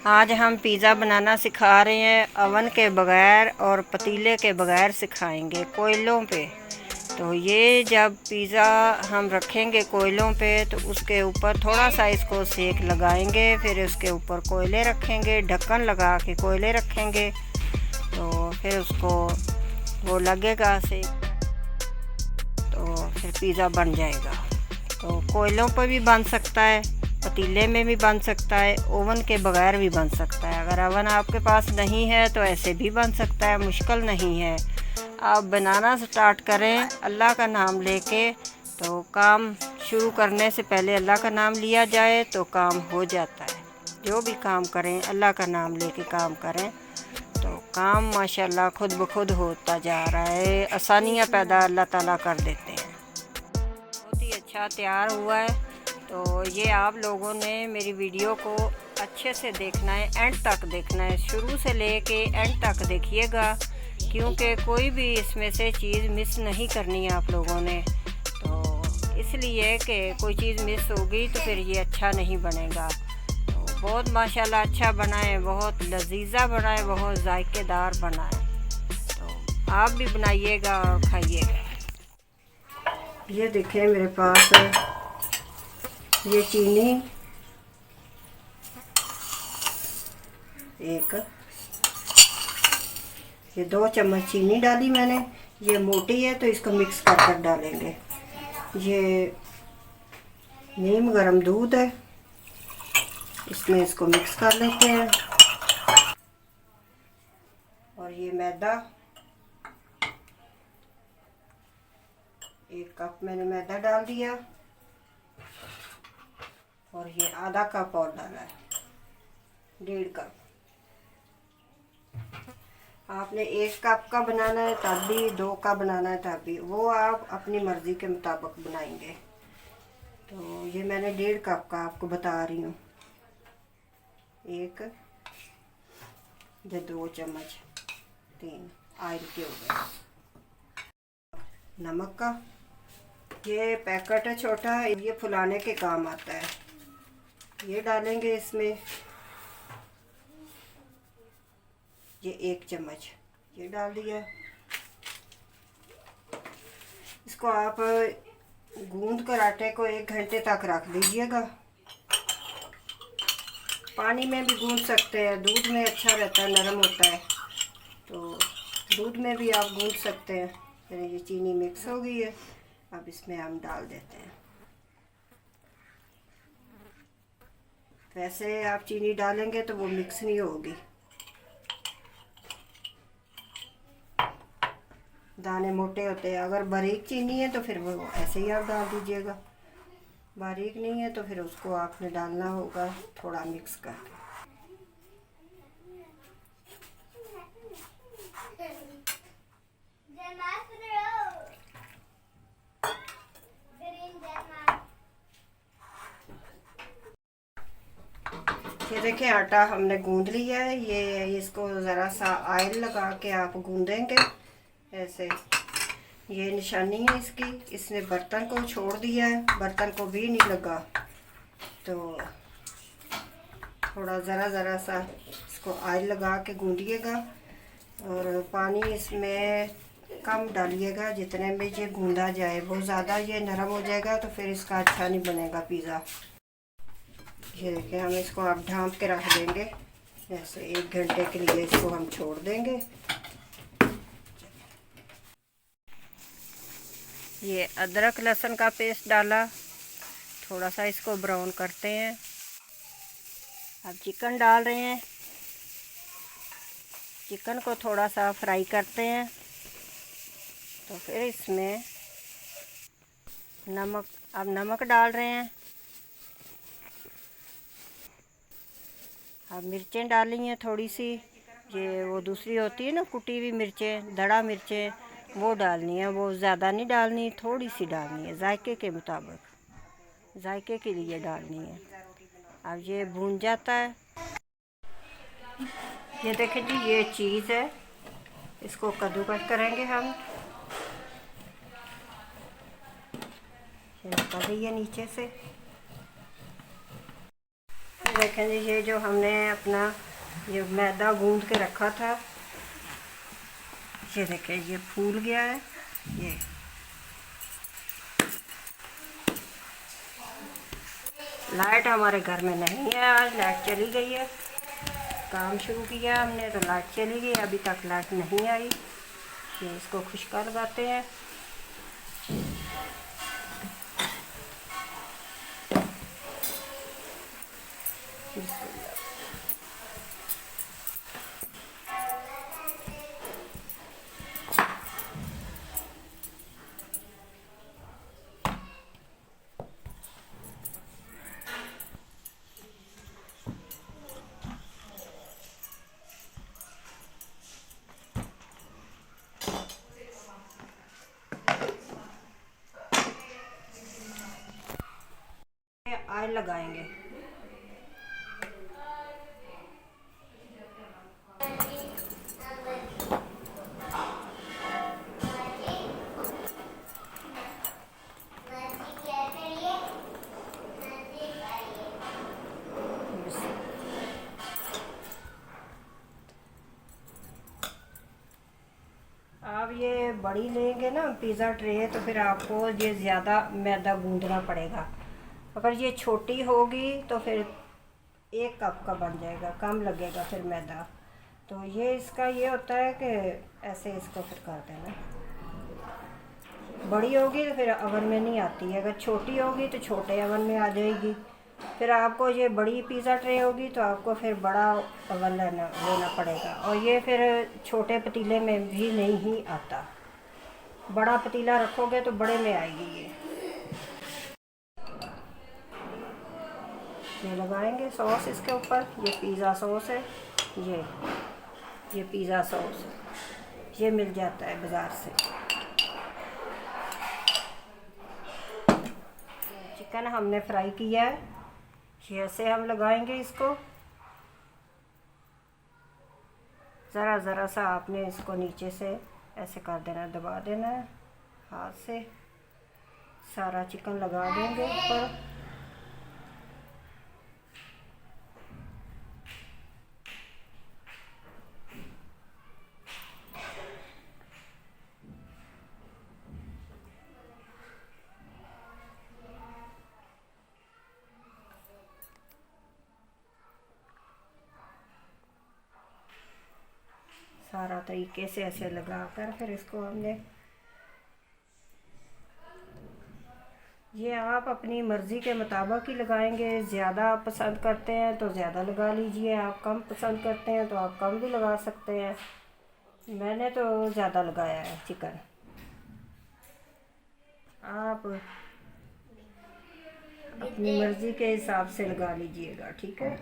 आज हम पिज़्ज़ा बनाना सिखा रहे हैं, अवन के बगैर और पतीले के बगैर सिखाएंगे, कोयलों पे। तो ये जब पिज़्ज़ा हम रखेंगे कोयलों पे तो उसके ऊपर थोड़ा सा इसको सेक लगाएंगे, फिर उसके ऊपर कोयले रखेंगे, ढक्कन लगा के कोयले रखेंगे, तो फिर उसको वो लगेगा सेक, तो फिर पिज़्ज़ा बन जाएगा। तो कोयलों पर भी बन सकता है, पतीले में भी बन सकता है, ओवन के बगैर भी बन सकता है। अगर ओवन आपके पास नहीं है तो ऐसे भी बन सकता है, मुश्किल नहीं है। आप बनाना स्टार्ट करें अल्लाह का नाम लेके, तो काम शुरू करने से पहले अल्लाह का नाम लिया जाए तो काम हो जाता है। जो भी काम करें अल्लाह का नाम लेके काम करें तो काम माशाल्लाह खुद ब खुद होता जा रहा है। आसानियाँ पैदा अल्लाह ताला कर देते हैं। बहुत ही अच्छा तैयार हुआ है। तो ये आप लोगों ने मेरी वीडियो को अच्छे से देखना है, एंड तक देखना है, शुरू से लेके एंड तक देखिएगा, क्योंकि कोई भी इसमें से चीज़ मिस नहीं करनी है आप लोगों ने। तो इसलिए कि कोई चीज़ मिस होगी तो फिर ये अच्छा नहीं बनेगा। तो बहुत माशाल्लाह अच्छा बना है, बहुत लजीजा बना है, बहुत जायकेदार बना है। तो आप भी बनाइएगा और खाइएगा। ये देखिए मेरे पास ये चीनी एक, ये 2 चम्मच चीनी डाली मैंने। ये मोटी है तो इसको मिक्स कर कर डालेंगे। ये नीम गर्म दूध है, इसमें इसको मिक्स कर लेते हैं। और ये मैदा, 1 कप मैंने मैदा डाल दिया। और ये आधा कप और डाला है, 1.5 कप। आपने 1 कप का बनाना है तब भी, 2 का बनाना है तब भी, वो आप अपनी मर्ज़ी के मुताबिक बनाएंगे। तो ये मैंने 1.5 कप का आपको बता रही हूँ। 1 या 2 चम्मच, 3 ऑयल के हो गए। नमक का ये पैकेट है छोटा, ये फुलाने के काम आता है। ये डालेंगे इसमें, ये 1 चम्मच ये डाल दिया। इसको आप गूंद कर आटे को 1 घंटे तक रख दीजिएगा। पानी में भी गूंद सकते हैं, दूध में अच्छा रहता है, नरम होता है, तो दूध में भी आप गूंद सकते हैं। फिर ये चीनी मिक्स हो गई है, अब इसमें हम डाल देते हैं। वैसे आप चीनी डालेंगे तो वो मिक्स नहीं होगी, दाने मोटे होते हैं। अगर बारीक चीनी है तो फिर वो ऐसे ही आप डाल दीजिएगा, बारीक नहीं है तो फिर उसको आपने डालना होगा थोड़ा मिक्स करके। ये देखिए आटा हमने गूंद लिया है। ये इसको ज़रा सा ऑयल लगा के आप गूंदेंगे ऐसे। ये निशानी है इसकी, इसने बर्तन को छोड़ दिया है, बर्तन को भी नहीं लगा। तो थोड़ा ज़रा सा इसको ऑयल लगा के गूंदिएगा, और पानी इसमें कम डालिएगा जितने में ये गूंदा जाए। बहुत ज़्यादा ये नरम हो जाएगा तो फिर इसका अच्छा नहीं बनेगा पिज़्ज़ा। ये देखिए हम इसको आप ढाँप के रख देंगे ऐसे, 1 घंटे के लिए इसको हम छोड़ देंगे। ये अदरक लहसुन का पेस्ट डाला, थोड़ा सा इसको ब्राउन करते हैं। अब चिकन डाल रहे हैं, चिकन को थोड़ा सा फ्राई करते हैं। तो फिर इसमें नमक, अब नमक डाल रहे हैं। अब मिर्चें डाली हैं थोड़ी सी, ये वो दूसरी होती है ना कुटी हुई मिर्चें, दड़ा मिर्चें, वो डालनी है। वो ज़्यादा नहीं डालनी, थोड़ी सी डालनी है, जायके के मुताबिक, जायके के लिए डालनी है। अब ये भून जाता है। ये देखें जी, ये चीज़ है, इसको कद्दूकस करेंगे हम। ये निकल रही है नीचे से। देखें जी, ये जो हमने अपना ये मैदा गूंद के रखा था, ये देखें ये फूल गया है। ये लाइट हमारे घर में नहीं है, आज लाइट चली गई है। काम शुरू किया हमने तो लाइट चली गई, अभी तक लाइट नहीं आई। ये इसको खुश्का लगाते हैं। ऑयल लगाएंगे। आप ये बड़ी लेंगे ना पिज़्ज़ा ट्रे, तो फिर आपको ये ज़्यादा मैदा गूंदना पड़ेगा। अगर ये छोटी होगी तो फिर 1 कप का बन जाएगा, कम लगेगा फिर मैदा। तो ये इसका ये होता है कि ऐसे इसको फिर कर देना। बड़ी होगी तो फिर ओवन में नहीं आती है, अगर छोटी होगी तो छोटे ओवन में आ जाएगी। फिर आपको ये बड़ी पिज़्ज़ा ट्रे होगी तो आपको फिर बड़ा ओवन लेना पड़ेगा, और ये फिर छोटे पतीले में भी नहीं ही आता। बड़ा पतीला रखोगे तो बड़े में आएगी। ये लगाएंगे सॉस इसके ऊपर। ये पिज़्ज़ा सॉस है, ये पिज़्ज़ा सॉस ये मिल जाता है बाज़ार से। चिकन हमने फ्राई किया है, ऐसे हम लगाएंगे इसको। ज़रा ज़रा सा आपने इसको नीचे से ऐसे कर देना, दबा देना है हाथ से। सारा चिकन लगा देंगे ऊपर। सारा तरीके से ऐसे लगाकर फिर इसको हमने, ये आप अपनी मर्ज़ी के मुताबिक ही लगाएंगे। ज़्यादा आप पसंद करते हैं तो ज़्यादा लगा लीजिए, आप कम पसंद करते हैं तो आप कम भी लगा सकते हैं। मैंने तो ज़्यादा लगाया है चिकन, आप अपनी मर्ज़ी के हिसाब से लगा लीजिएगा, ठीक है।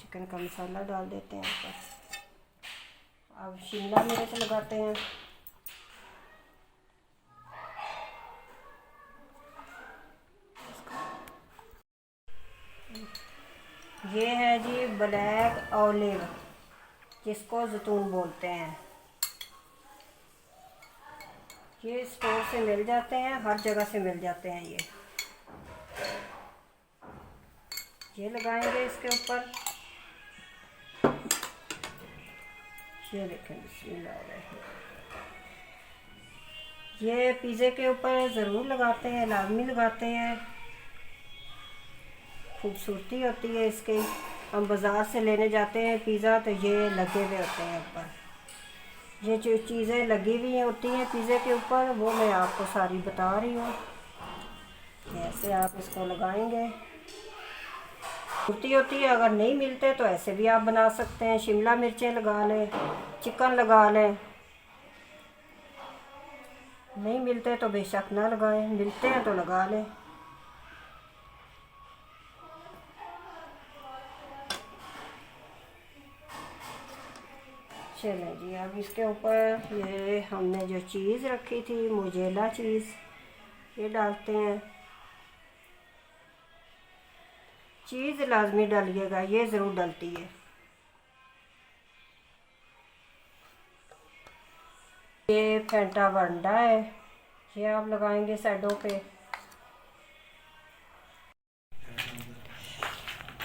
चिकन का मसाला डाल देते हैं ऊपर। अब शिमला मिर्च लगाते हैं। ये है जी ब्लैक ऑलिव, जिसको जैतून बोलते हैं। ये स्टोर से मिल जाते हैं, हर जगह से मिल जाते हैं। ये लगाएंगे इसके ऊपर। ये देखें, बिस्मिल्लाह। ये पिज़्ज़े के ऊपर ज़रूर लगाते हैं, लाजमी लगाते हैं, खूबसूरती होती है इसकी। हम बाज़ार से लेने जाते हैं पिज़्ज़ा तो ये लगे हुए होते हैं ऊपर। ये जो चीज़ें लगी हुई होती हैं पिज़्ज़े के ऊपर, वो मैं आपको सारी बता रही हूँ। ऐसे आप इसको लगाएंगे, होती है। अगर नहीं मिलते तो ऐसे भी आप बना सकते हैं। शिमला मिर्चें लगा लें, चिकन लगा लें। नहीं मिलते तो बेशक ना लगाएं, मिलते हैं तो लगा लें। चलें जी, अब इसके ऊपर ये हमने जो चीज़ रखी थी, मोज़ेरेला चीज़, ये डालते हैं। चीज़ लाजमी डालिएगा, ये ज़रूर डलती है। ये फेंटा बंडा है, ये आप लगाएंगे साइडों पे।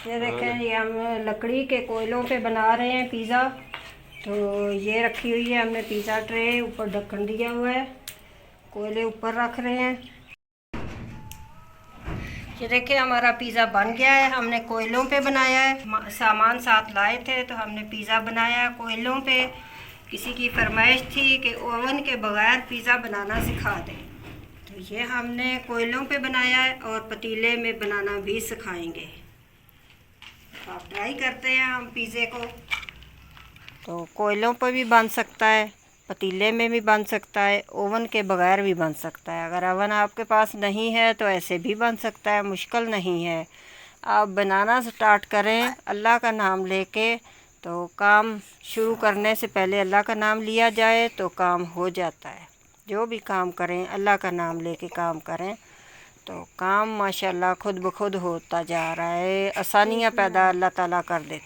ये देखें, ये हम लकड़ी के कोयलों पे बना रहे हैं पिज़्ज़ा। तो ये रखी हुई है हमने पिज़्ज़ा ट्रे, ऊपर ढक्कन दिया हुआ है, कोयले ऊपर रख रहे हैं। ये देखिए हमारा पिज़्ज़ा बन गया है, हमने कोयलों पे बनाया है। सामान साथ लाए थे तो हमने पिज़्ज़ा बनाया कोयलों पे। किसी की फरमाइश थी कि ओवन के बगैर पिज़्ज़ा बनाना सिखा दें, तो ये हमने कोयलों पे बनाया है और पतीले में बनाना भी सिखाएंगे। आप ट्राई करते हैं हम पिज़्ज़े को। तो कोयलों पर भी बन सकता है, पतीले में भी बन सकता है, ओवन के बगैर भी बन सकता है। अगर ओवन आपके पास नहीं है तो ऐसे भी बन सकता है, मुश्किल नहीं है। आप बनाना स्टार्ट करें अल्लाह का नाम लेके, तो काम शुरू करने से पहले अल्लाह का नाम लिया जाए तो काम हो जाता है। जो भी काम करें अल्लाह का नाम लेके काम करें तो काम माशाल्लाह खुद ब खुद होता जा रहा है। आसानियाँ पैदा अल्लाह ताला कर देते।